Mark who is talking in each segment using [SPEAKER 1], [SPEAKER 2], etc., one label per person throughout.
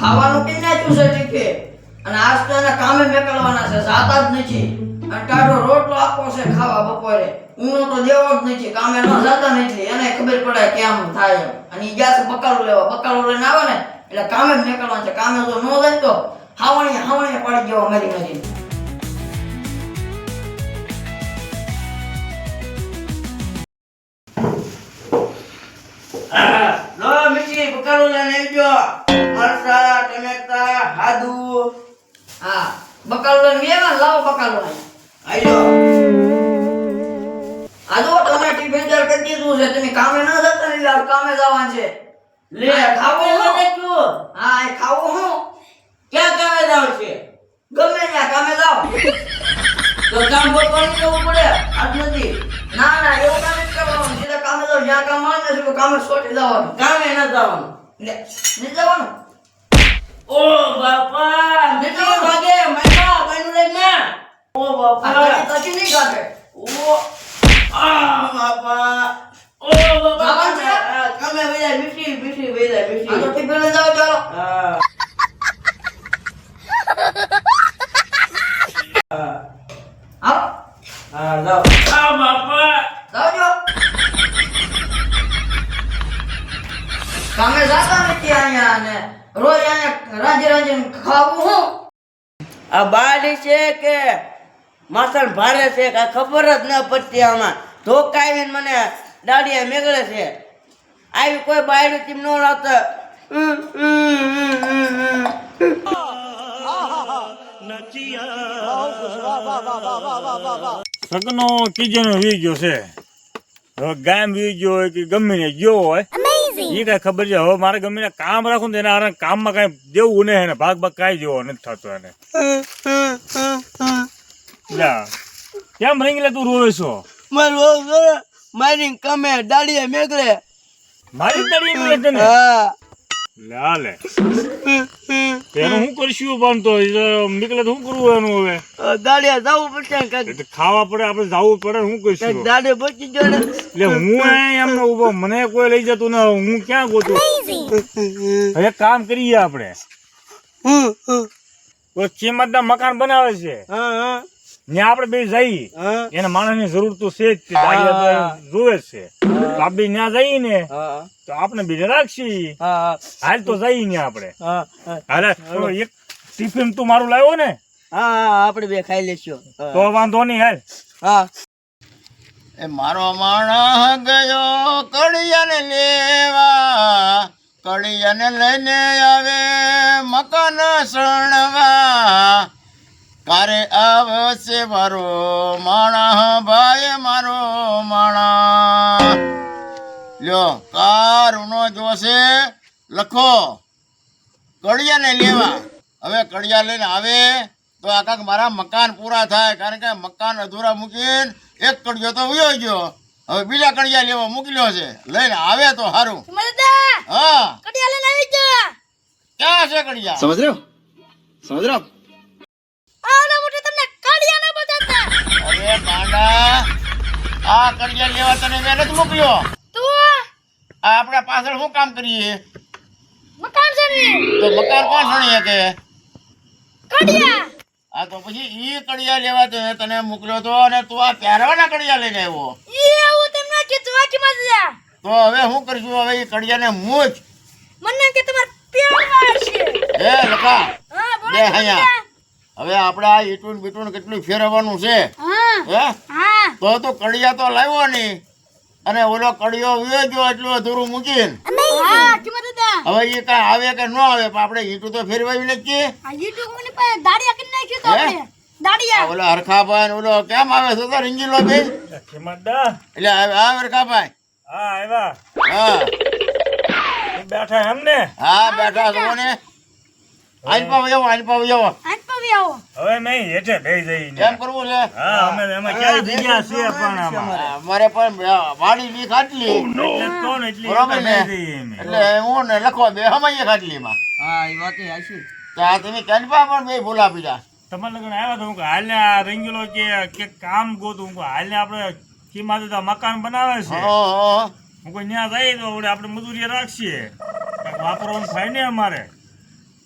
[SPEAKER 1] ખાવાનું પી નાખ્યું છે ટીકે અને આજ તો એને કામે મેકલવાના છે જાતા જ નથી અને ટાઢો રોટલો આપવો છે ખાવા બપોરે ઊંઘનો તો દેવો જ નથી કામે ન જાતા નથી એને ખબર પડે કેમ થાય એમ અને ઈ ગયા છે બકાલું લેવા બકાલું લઈને આવે ને એટલે કામે જ મેકલવાનું છે કામે જો ન જાય તો હાવણીએ પડી ગયો મરી લો મિઠી બકાલું લઈને આવજો મરચા ટમેટા આદુ હા બકાલું લઈને આવ્યા લાવો બકાલું આજો આજો તમે ટિફિન તૈયાર કરી દીધું છે તમે કામે ન જતા ને યાર કામે જવાનું છે લે ખાવું મને તું હા એ ખાવું હું ક્યાં કામે જાવ છે ગમે ત્યાં કામે જાવ તો કામ કરવાનું કેવું પડે આજ નથી ના એવું કામ જ કરવાનું સીધા કામે જાવ જ્યાં કામ મળે ને કામે છોડી જવાનું કામે ન જવાનું લે નહીં જવાનું ઓ બાપા નથી ભાગે મારા બનું લે ના ઓ બાપા તકી નહીં કાઢે ઓ આ બાપા ઓ બાપા કામે વેલા મીઠી વેલા મીઠી તો ટીપે લઈ જાવ ચાલો હા હા જાઓ આ બાપા જાવજો કામે જાતા નથી અહીંયા ને રોજ અહીંયા રાંજી ખાવું હું આ બાડી છે કે માસણ ભારે છે કે ખબર જ ન પડતી આમાં ધોકાવીને મને દાડિયા મેગળે છે આવી કોઈ બાયડું ટીમ ન લાવતા
[SPEAKER 2] સગનો કીજેનો વી ગયો છે હવે ગામ વી ગયો હોય કે ગમે ને ગયો હોય એ કઈ ખબર છે હવે મારે ગમે કામ રાખું ને એના કામમાં કઈ દેવું ને એને ભાગ કઈ જેવો નથી થતો એને કેમ રંગીલે તું રોવે છો
[SPEAKER 1] મારી કમે દાડિયા મેગળે
[SPEAKER 2] મારી દાડી મેગળે તને લે એનું શું કરશું પણ તો નીકળે તો શું કરવું એનું હવે
[SPEAKER 1] દાડિયા જવું પડશે
[SPEAKER 2] ખાવા પડે આપડે જવું પડે શું કરશું
[SPEAKER 1] દાડે બચી ગયો ને
[SPEAKER 2] એટલે હું એમને ઉભો મને કોઈ લઈ જતું ને હું ક્યાં ગોતું હવે કામ કરીએ આપડે કોઈ કિંમત ના મકાન બનાવે છે ત્યાં આપડે બે જઈએ એને માણસ ની જરૂર તો છે જ જોવે છે આપડે ત્યાં જઈએ ને તો આપણે બીજે રાખશી હાલ તો જઈએ ને આપડે હાલે એક ટિફિન તું મારું લાવ્યો ને
[SPEAKER 1] હા આપણે બે ખાઈ લેશું
[SPEAKER 2] તો વાંધો નહીં હાલ
[SPEAKER 1] હા
[SPEAKER 3] એ મારો માણસ ગયો કડિયાને લેવા કડિયાને લઈને આવે મકાન સણવા કારે આવશે મારો માણસ ભાઈ મારો માણસ લ્યો કારુનો જોશે લખો કડિયાને લેવા હવે કડિયા લઈને આવે તો આખા મારા મકાન પૂરા થાય કારણ કે મકાન અધૂરા મૂકીને એક કડિયો તો વયો ગયો હવે બીજા કડિયા લેવા મોકલ્યો છે લઈને આવે તો સારું હા
[SPEAKER 4] કડિયા લઈને આવી જા
[SPEAKER 3] ક્યાં છે કડિયા સમજ રહ્યો
[SPEAKER 4] આના મોટે તમને કડિયા ન બતાતા
[SPEAKER 3] અરે ગાંડા આ કડિયા લેવા તને મેં નથી મોકલ્યો
[SPEAKER 4] તું
[SPEAKER 3] આ આપણા પાછળ શું કામ કરીએ
[SPEAKER 4] મકાન સણી
[SPEAKER 3] તો મકાન કોણ સણીએ કે
[SPEAKER 4] કડિયા
[SPEAKER 3] આ તો પછી ઈ કડિયા લેવા તને મોકલ્યો તો અને તું આ પહેરવાના કડિયા લઈને આવ્યો
[SPEAKER 4] ઈ આવું તમને કીધું વાકી માં જા
[SPEAKER 3] તો હવે શું કરશું હવે ઈ કડિયાને મૂછ
[SPEAKER 4] મને કે તમાર પ્યાર છે
[SPEAKER 3] હે લખા
[SPEAKER 4] હા બોલો
[SPEAKER 3] બે અહીંયા હવે આપણે આ ઈટુન બીટુન કેટલું ફેરવવાનું છે
[SPEAKER 4] હા
[SPEAKER 3] હે
[SPEAKER 4] હા
[SPEAKER 3] તો કડિયા તો લાવ્યો નહીં અને ઓલો કડિયો વિયો ગયો એટલું અધૂરું મૂકીને
[SPEAKER 4] હા કિંમત દા
[SPEAKER 3] હવે એ કાંઈ આવે કે ન આવે પણ આપણે ઈટું તો ફેરવાવી નથી
[SPEAKER 4] આ યુટ્યુબ મને પાસે દાડિયા કરી નાખ્યું તો આપણે દાડિયા
[SPEAKER 3] ઓલા હરખાભાઈ ને ઓલો કેમ આવે છે તો રીંગીલો બે
[SPEAKER 2] કિંમતદાર
[SPEAKER 3] એટલે આ હરખાભાઈ
[SPEAKER 2] હા આવ્યા
[SPEAKER 3] હા
[SPEAKER 2] બેઠા એમ ને
[SPEAKER 3] હા બેઠા છો ને આઈ પાવ આવો
[SPEAKER 4] આજ પવી આવો
[SPEAKER 2] હવે મેં હેઠે બે જઈને
[SPEAKER 3] કેમ કરવું છે
[SPEAKER 2] હા અમે એમાં ક્યારે જગ્યા છે પણ આમાં
[SPEAKER 3] અમારે પણ વાડી ની ખાટલી
[SPEAKER 2] એટલે તો ને એટલી
[SPEAKER 3] બરોબર ને
[SPEAKER 2] બે જઈએ અમે.
[SPEAKER 3] એટલે હું ને લખો બે હમાઈએ ખાટલીમાં
[SPEAKER 1] હા એ વાત હાચી
[SPEAKER 3] તો આ તમે કેનપા પણ બે ભૂલા પીડા
[SPEAKER 2] તમારા લગ્ન આવ્યા તો હું કહું, હાલને આ રંગીલો કે કામ ગોતું હું કહું, હાલને આપણે કિંમત મકાન બનાવે છે
[SPEAKER 3] ઓહો
[SPEAKER 2] હું કોઈ ત્યાં જઈએ તો આપણે મજૂરી રાખીએ કાંઈક વાપરવાનું થાય ને અમારે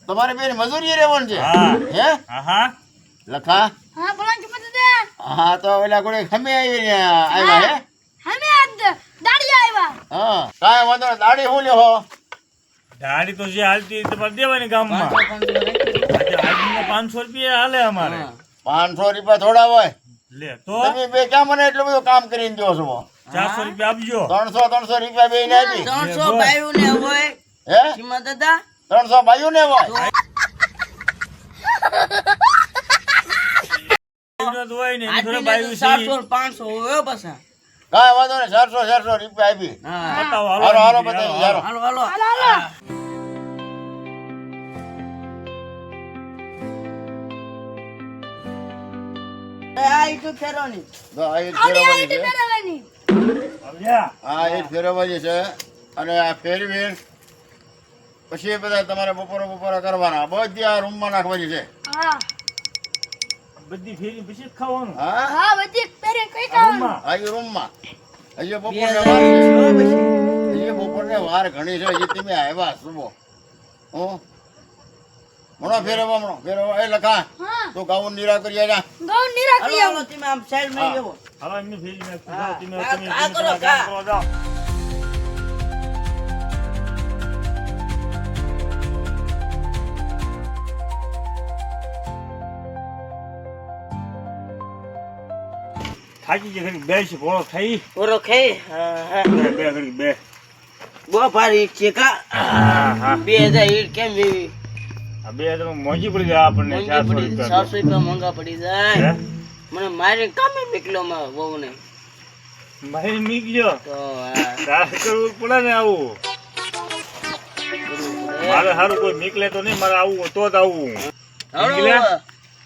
[SPEAKER 3] તમારે બેન મજૂરી રહેવાનું છે
[SPEAKER 2] હા.
[SPEAKER 3] હે
[SPEAKER 2] હા
[SPEAKER 3] લખા
[SPEAKER 4] હા બોલો ને મોટા દાદા
[SPEAKER 3] હા તો ઓલા ગોળે ખમે આવીને આવ્યા હે
[SPEAKER 4] અમે આજ દાડી આવ્યા
[SPEAKER 3] હા કાંઈ વાંધો નહીં. દાડી હું લ્યો
[SPEAKER 2] ગાડી તો જે હાલતી તમારે દેવાની ગામમાં આજે આજના 500 રૂપિયા હાલે અમારે
[SPEAKER 3] 500 રૂપિયા થોડા હોય
[SPEAKER 2] લે તો
[SPEAKER 3] તમે બે ક્યાં મને એટલું બધું કામ કરીને દો છો
[SPEAKER 2] 400 રૂપિયા આપજો
[SPEAKER 3] 300 રૂપિયા બે નાખી
[SPEAKER 1] 300 બાયું ને હોય
[SPEAKER 3] હે
[SPEAKER 1] સીમા દાદા
[SPEAKER 3] 300 બાયું ને હોય
[SPEAKER 2] એનો તો હોય ને એની થોડે
[SPEAKER 1] આટલી
[SPEAKER 2] બાયું છે
[SPEAKER 1] 700 500 હોય પાછા
[SPEAKER 3] કાંઈ વાંધો નહીં 400 રૂપિયા આપી
[SPEAKER 1] હા
[SPEAKER 2] બતાવો
[SPEAKER 3] હાલો હાલો બતાવી હાલો
[SPEAKER 1] હાલો હાલો
[SPEAKER 4] હાલો હાલો
[SPEAKER 1] આ ઈટુ ફેરવાની
[SPEAKER 3] તો આ ઈટ
[SPEAKER 4] આવડી
[SPEAKER 3] ફેરવવાની
[SPEAKER 4] આવી
[SPEAKER 3] છે
[SPEAKER 4] ફેરવવાની
[SPEAKER 2] આવજા.
[SPEAKER 3] આ ઈટ ફેરવવાની છે અને આ ફેરવી પછી એ બધા તમારે બપોરા કરવાના બધી આ રૂમમાં નાખવાની છે
[SPEAKER 4] હા
[SPEAKER 2] બધી ફેરી પછી જ ખાવાનું
[SPEAKER 3] હા
[SPEAKER 4] હા બધી પેરે કઈ ખાવાનું
[SPEAKER 2] રૂમમાં.
[SPEAKER 3] આ ઈ રૂમમાં હજી
[SPEAKER 1] 2000
[SPEAKER 3] બપોરને વાર ઘણી છે હજી તમે આવ્યા સુબો હું મણો ફેરવવા એ લખા
[SPEAKER 4] હા
[SPEAKER 3] તો ગાઉન નીરા કરી જા
[SPEAKER 4] ગૌ નિરાકરી
[SPEAKER 1] હાલો તમે આમ સાઈડ માં
[SPEAKER 3] હા.
[SPEAKER 1] જવો
[SPEAKER 2] હવે એમની ફેરી નાખી
[SPEAKER 1] હા.
[SPEAKER 2] જાઓ. તમે
[SPEAKER 1] આ
[SPEAKER 2] તમે
[SPEAKER 1] કરો,
[SPEAKER 2] તમારા કામ કરો જાઓ. થાકી ગયા ઘડીક બેસી ભોળો થઈ
[SPEAKER 1] પૂરો ખાઈ હા હા
[SPEAKER 2] બે ઘડીક બે
[SPEAKER 1] બહુ ભારી ઈટ છે કા
[SPEAKER 2] હા હા
[SPEAKER 1] 2000 ઈટ કેમ એવી
[SPEAKER 2] આ બે તો મોંઘી પડી જાય આપણને
[SPEAKER 1] મોંઘી
[SPEAKER 2] 400
[SPEAKER 1] પડી
[SPEAKER 2] રૂપિયા
[SPEAKER 1] 700 રૂપિયા મોંઘા પડી જાય
[SPEAKER 2] હે?
[SPEAKER 1] મને મારે કામે નીકળ્યો માં બહુ ને
[SPEAKER 2] ભાઈ નીકળ્યો
[SPEAKER 1] તો આ
[SPEAKER 2] તારે કરવું પડે ને આવું મારે સારું કોઈ નીકળે તો નહીં મારે આવું તો જ આવું
[SPEAKER 1] હાલો
[SPEAKER 2] નીકળ્યા?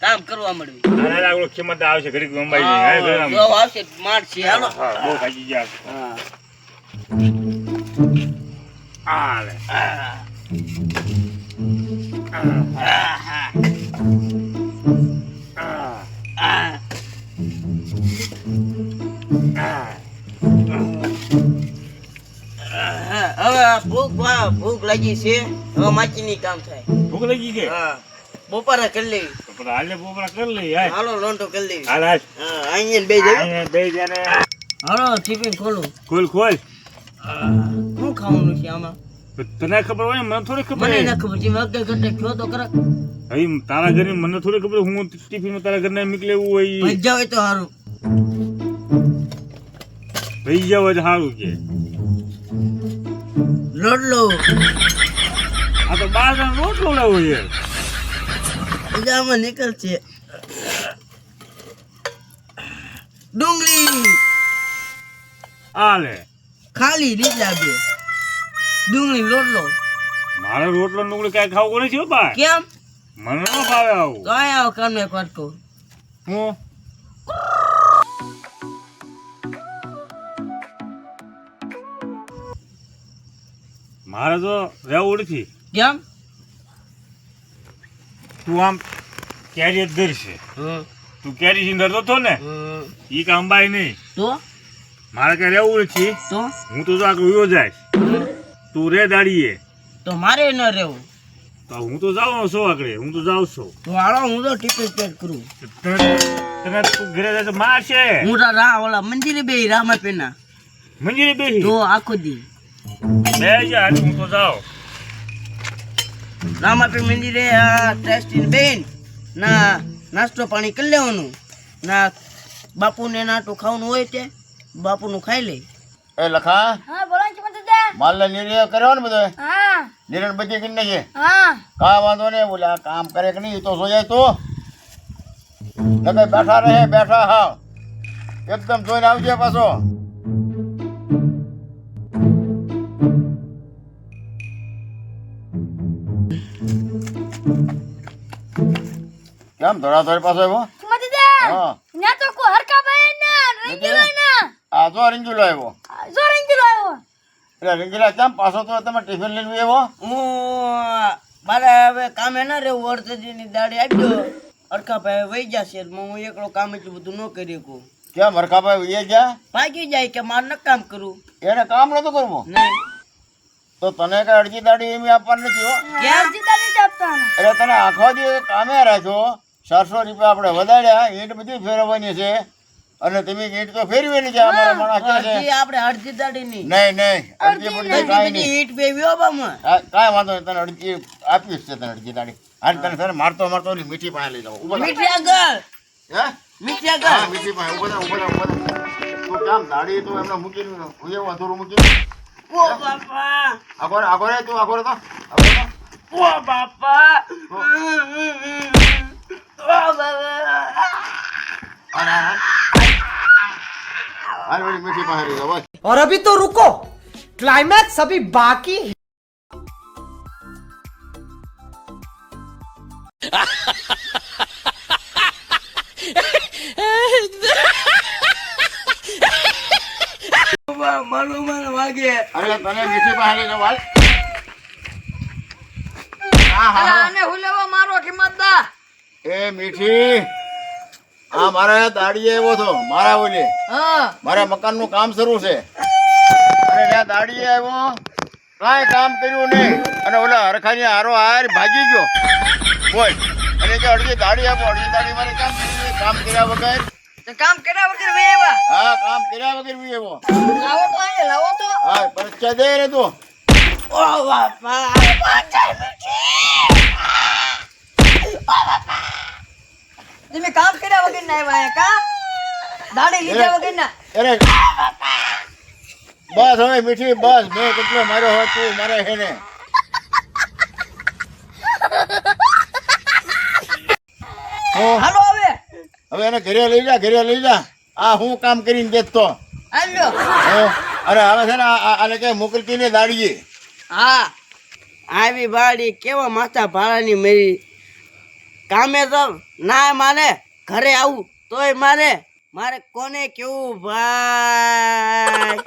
[SPEAKER 1] કામ કરવા મળ્યું
[SPEAKER 2] અને આગળ કિંમત આવશે ઘડીક અંબાઈ જાય હાય ઘરે આમ.
[SPEAKER 1] જો આવશે માર છે હાલો
[SPEAKER 2] હા, બહુ થાકી ગયા
[SPEAKER 1] હા
[SPEAKER 2] આ લે
[SPEAKER 1] હા
[SPEAKER 2] આ
[SPEAKER 1] હવે ભૂખ લાગી છે હવે માચીની કામ થાય
[SPEAKER 2] ભૂખ લાગી ગઈ
[SPEAKER 1] હા બપોરે કરી લેવી
[SPEAKER 2] તો પછી હાલે બોપરા કરી લઈ હાય
[SPEAKER 1] હાલો લોન્ટો કરી લેવી
[SPEAKER 2] હાલ હાલ
[SPEAKER 1] હા અહીંયા બે જવું
[SPEAKER 2] અહીંયા બે જણે
[SPEAKER 1] હાલો ટિફિન ખોલું
[SPEAKER 2] ખોલ ખોલ
[SPEAKER 1] શું ખાવાનું છે આમાં
[SPEAKER 2] તને ખબર હોય ને મને થોડી ખબર
[SPEAKER 1] મને
[SPEAKER 2] હોય
[SPEAKER 1] ના ખબર છે વગર ઘટે કયો તો ખરા
[SPEAKER 2] હવે તારા ઘરે મને થોડી ખબર હું ટિફિન તારા ઘરના નીકળે એવું હોય
[SPEAKER 1] ભજીયા હોય તો સારું
[SPEAKER 2] ભાઈ જાવ જ સારું કે
[SPEAKER 1] લોટલો
[SPEAKER 2] આ તો 12 જણ રોટલો લેવો છે
[SPEAKER 1] પજામાં નીકળશે ડુંગળી
[SPEAKER 2] આ લે
[SPEAKER 1] ખાલી લીધા બે ડુંગળી લોટલો
[SPEAKER 2] મારે રોટલો ડુંગળી કાંઈ ખાવું નથી હો બા
[SPEAKER 1] કેમ
[SPEAKER 2] મને ન ભાવે આવું
[SPEAKER 1] તો અહીંયા આવો કામ એક વાત કહું
[SPEAKER 2] હું મારે તો રહેવું નથી
[SPEAKER 1] કેમ
[SPEAKER 2] તું આમ કેરી જ ધરશે તું કેરી થી ધરતો હતો ને ઈ કામ બાય નહીં
[SPEAKER 1] તો
[SPEAKER 2] મારે કઈ રહેવું નથી
[SPEAKER 1] તો
[SPEAKER 2] હું તો આગળ ઉયો જાય તું રે દાડીએ
[SPEAKER 1] તો મારે ન રહેવું
[SPEAKER 2] તો હું તો જાઉં છું આગળ હું તો જાઉં છું
[SPEAKER 1] તો હાલો હું તો ટિકિટ પેડ કરું
[SPEAKER 2] તને તું ઘરે જાય તો મારશે
[SPEAKER 1] હું તો રા ઓલા મંદિરે બે રામા પેના
[SPEAKER 2] મંજીરી બેસી
[SPEAKER 1] તો આખો દી
[SPEAKER 2] બે જા હું તો જાઉં
[SPEAKER 1] રામાપીર મંદિરે ટ્રસ્ટી બેન ના નાસ્તો પાણી કરી લેવાનું ના બાપુને નાટું ખાવાનું હોય તે બાપુનું ખાઈ લે
[SPEAKER 3] એ લખા
[SPEAKER 4] હા બોલો ને મોટા દાદા
[SPEAKER 3] માલ નિર્ણય કર્યો ને બધો
[SPEAKER 4] હા
[SPEAKER 3] નિર્ણય બધી કરી નાખીએ
[SPEAKER 4] હા
[SPEAKER 3] કાંઈ વાંધો નહીં બોલ્યા કામ કરે કે નહીં એ તો જોઈ તો બેઠા રહે બેઠા હાવ એકદમ જોઈને આવજે પાછો કેમ ધોળા પાછો આવ્યો
[SPEAKER 4] મોટા દાદા
[SPEAKER 3] હા
[SPEAKER 4] ન્યા તો કો હરકા ભાઈ ના રંગીલો ના
[SPEAKER 3] આ જો રીંગીલો આવ્યો
[SPEAKER 4] જો રંગીલો આવ્યો
[SPEAKER 3] એટલે રીંગીલા કેમ પાછો તો તમે ટિફિન લઈને આવ્યો
[SPEAKER 1] હું મારે હવે કામે ના રહેવું અડધજીની દાડી આપજો અડખા ભાઈ વહી જશે હું એકલો કામ એટલું બધું ન કરી શકું
[SPEAKER 3] કેમ હરખાભાઈ એ ગયા
[SPEAKER 1] ભાગી જાય કે મારે ન કામ કરું
[SPEAKER 3] એને કામ નતું કરવું
[SPEAKER 1] નહીં
[SPEAKER 3] તો તને કઈ અડધી દાડી એમ આપવાની નથી હો
[SPEAKER 1] કેમ
[SPEAKER 4] જીતા નહીં આપતો
[SPEAKER 3] અરે તને આખો દી કામે રાખ્યો 400 રૂપિયા આપણે વધાર્યા ઈંટ બધી ફેરવવાની છે અને તમે ઈંટ તો ફેરવેલી છે અમારા માણસ કે છે
[SPEAKER 5] આપણે અડધી દાડીની
[SPEAKER 3] નહીં નહીં અડધી પડતી કાંઈ નહીં
[SPEAKER 5] ઈટ વેવ્યો બામાં
[SPEAKER 3] કાંઈ વાંધો નહીં તને અડધી આપીશ છે તને અડધી દાડી હાલ તને છે ને મારતો ઓલી મીઠી પાસે લઈ જાઓ ઉભો થા.
[SPEAKER 5] મીઠી આગળ
[SPEAKER 3] હે
[SPEAKER 5] મીઠી
[SPEAKER 3] હા
[SPEAKER 5] આગળ
[SPEAKER 3] મીઠી પાસે ઉભો થા, ઉભો થા, ઉભો થા. તું કેમ દાડી તું એમને મૂકીને હું એવું અધૂરું મૂકીને
[SPEAKER 5] ઓ બાપા
[SPEAKER 3] આગળ તું આગળ તો આગળ તો.
[SPEAKER 5] ઓ બાપા ઓ બાબા
[SPEAKER 3] હાલ વળી મીઠી પાસે લઈ જાઓ બસ.
[SPEAKER 6] और अभी तो रुको क्लाइमैक्स अभी बाकी है।
[SPEAKER 5] મને વાગે
[SPEAKER 3] અરે તને મીઠી પાસે લઈ જાઓ હાલ. હા હા હા.
[SPEAKER 1] આને હુલેવા મારો કિંમતદાર
[SPEAKER 3] એ મીઠી આ મારા દાડીએ આવ્યો હતો મારા ઓલે
[SPEAKER 1] હા
[SPEAKER 3] મારા મકાનનું કામ શરૂ છે અને ત્યાં દાડીએ આવ્યો કાંઈ કામ કર્યું નહીં અને ઓલા હરખાની હારો હાર ભાગી ગયો બોલ અને જે અડધી દાડી આપો અડધી દાડી મારે કામ કર્યું કામ કર્યા વગર
[SPEAKER 1] તો કામ કર્યા વગર વેવા
[SPEAKER 3] હા કામ કર્યા વગર બી આવ્યો
[SPEAKER 1] લાવો તો અહીંયા લાવો તો
[SPEAKER 3] હા પરીક્ષા દે ને તું
[SPEAKER 5] ઓ બાપા
[SPEAKER 1] તમે કામ કર્યા વગર ના આવ્યા કા દાડી લીધા વગર ના
[SPEAKER 3] અરે બસ હવે મીઠી બસ મેં કેટલો માર્યો હોય તું મારે હેને
[SPEAKER 1] હાલો હવે
[SPEAKER 3] હવે એને ઘરે લઈ જા આ હું કામ કરીને દેતો
[SPEAKER 1] હાલો
[SPEAKER 3] અરે હવે છે ને આને કઈ મોકલતી ને દાડીએ
[SPEAKER 1] હા
[SPEAKER 5] આવી બાડી કેવા માથા ભાડાની મેરી કામે તો ના માને ઘરે આવું તોય મારે કોને કેવું ભાઈ